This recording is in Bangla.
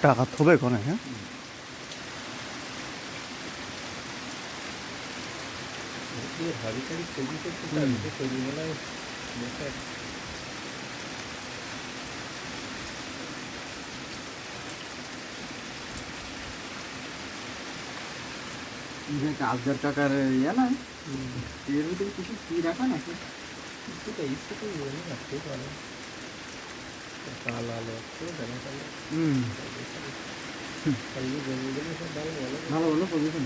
টাকা থবে কোনে হ্যাঁ হাড়ি টাড়ি তৈরি করতে পারি তো তৈরিবেলায় বেকার আজগার কাকার ইয়া না এর ভিতরে কিছু কি রাখা নাকি কিছুটা ইচ্ছেটা বলে রাখতে পারে কাল আলো আছে জানা কালো হুম কালো জমিগুলো সব ভালো ভালো ভালো ভালো পজিশন